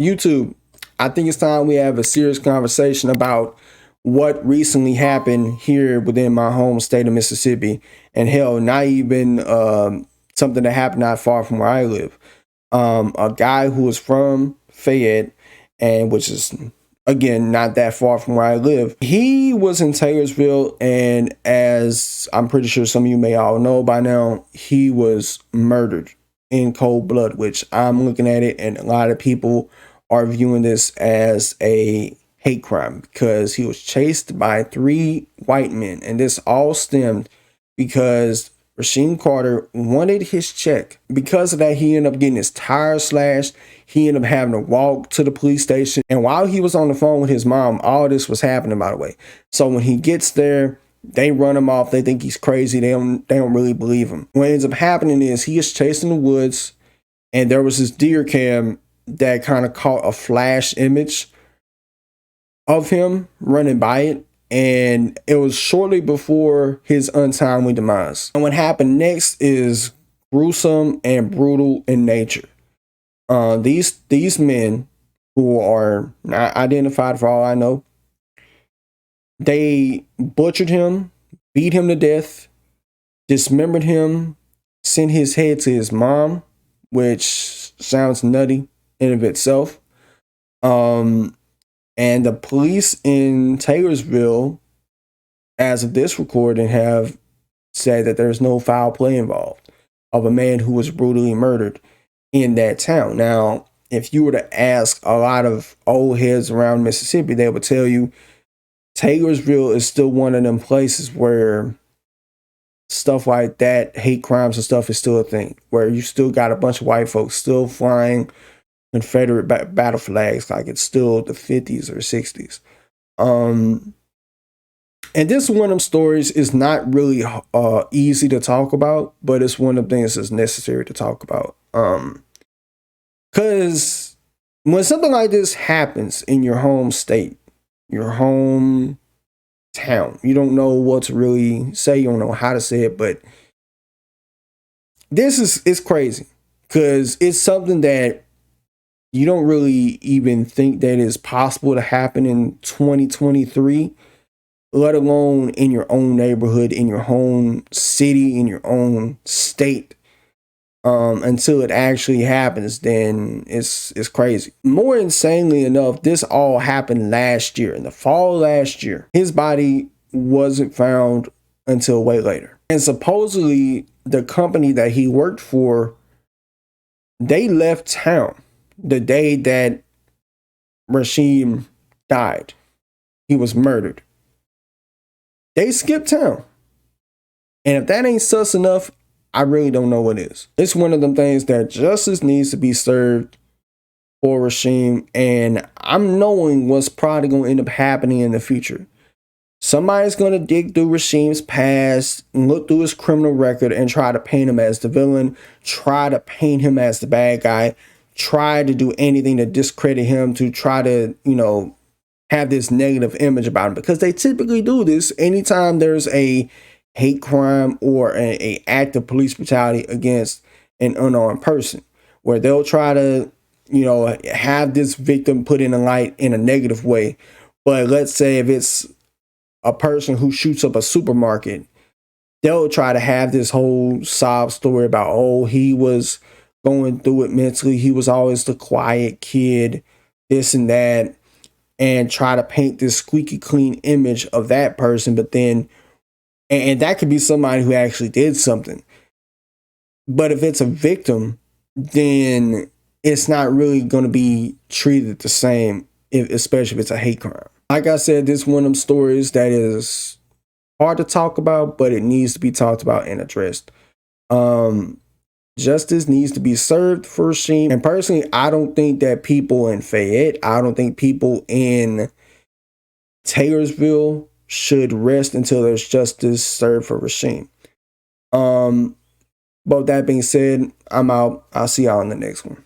YouTube, I think it's time we have a serious conversation about what recently happened here within my home state of Mississippi. And hell, not even something that happened not far from where I live. A guy who was from Fayette, and which is again not that far from where I live. He was in Taylorsville, and as I'm pretty sure some of you may all know by now, he was murdered in cold blood, which I'm looking at it, and a lot of people are viewing this as a hate crime because he was chased by three white men, and this all stemmed because Rasheem Carter wanted his check. Because of that, he ended up getting his tires slashed. He ended up having to walk to the police station. And while he was on the phone with his mom, all this was happening, by the way. So when he gets there, they run him off. They think he's crazy. They don't really believe him. What ends up happening is he is chased in the woods, and there was this deer cam that kind of caught a flash image of him running by it. And it was shortly before his untimely demise. And what happened next is gruesome and brutal in nature. These men, who are not identified for all I know, they butchered him, beat him to death, dismembered him, sent his head to his mom, which sounds nutty in of itself. And the police in Taylorsville, as of this recording, have said that there's no foul play involved of a man who was brutally murdered in that town. Now, if you were to ask a lot of old heads around Mississippi, they would tell you Taylorsville is still one of them places where stuff like that, hate crimes and stuff, is still a thing, where you still got a bunch of white folks still flying Confederate battle flags like it's still the 50s or 60s. And this one of them stories is not really easy to talk about, but it's one of the things that's necessary to talk about. Because when something like this happens in your home state, your home town, you don't know what to really say, you don't know how to say it, but it's crazy because it's something that you don't really even think that is possible to happen in 2023, let alone in your own neighborhood, in your own city, in your own state. Until it actually happens, then it's crazy. More insanely enough, this all happened last year, in the fall last year. His body wasn't found until way later. And supposedly the company that he worked for, they left town the day that Rasheem died. He was murdered. They skipped town. And if that ain't sus enough, I really don't know what is. It's one of them things that justice needs to be served for Rasheem. And I'm knowing what's probably going to end up happening in the future. Somebody's going to dig through Rasheem's past and look through his criminal record and try to paint him as the villain, try to paint him as the bad guy, try to do anything to discredit him, to try to, have this negative image about him. Because they typically do this anytime there's a hate crime or a act of police brutality against an unarmed person, where they'll try to, have this victim put in a light in a negative way. But let's say if it's a person who shoots up a supermarket, they'll try to have this whole sob story about, oh, he was going through it mentally, he was always the quiet kid, this and that, and try to paint this squeaky clean image of that person. But then, and that could be somebody who actually did something. But if it's a victim, then it's not really going to be treated the same, especially if it's a hate crime. Like I said, this is one of them stories that is hard to talk about, but it needs to be talked about and addressed. Justice needs to be served for Rasheem. And personally, I don't think that people in Fayette, I don't think people in Taylorsville should rest until there's justice served for Rasheem. But with that being said, I'm out. I'll see y'all in the next one.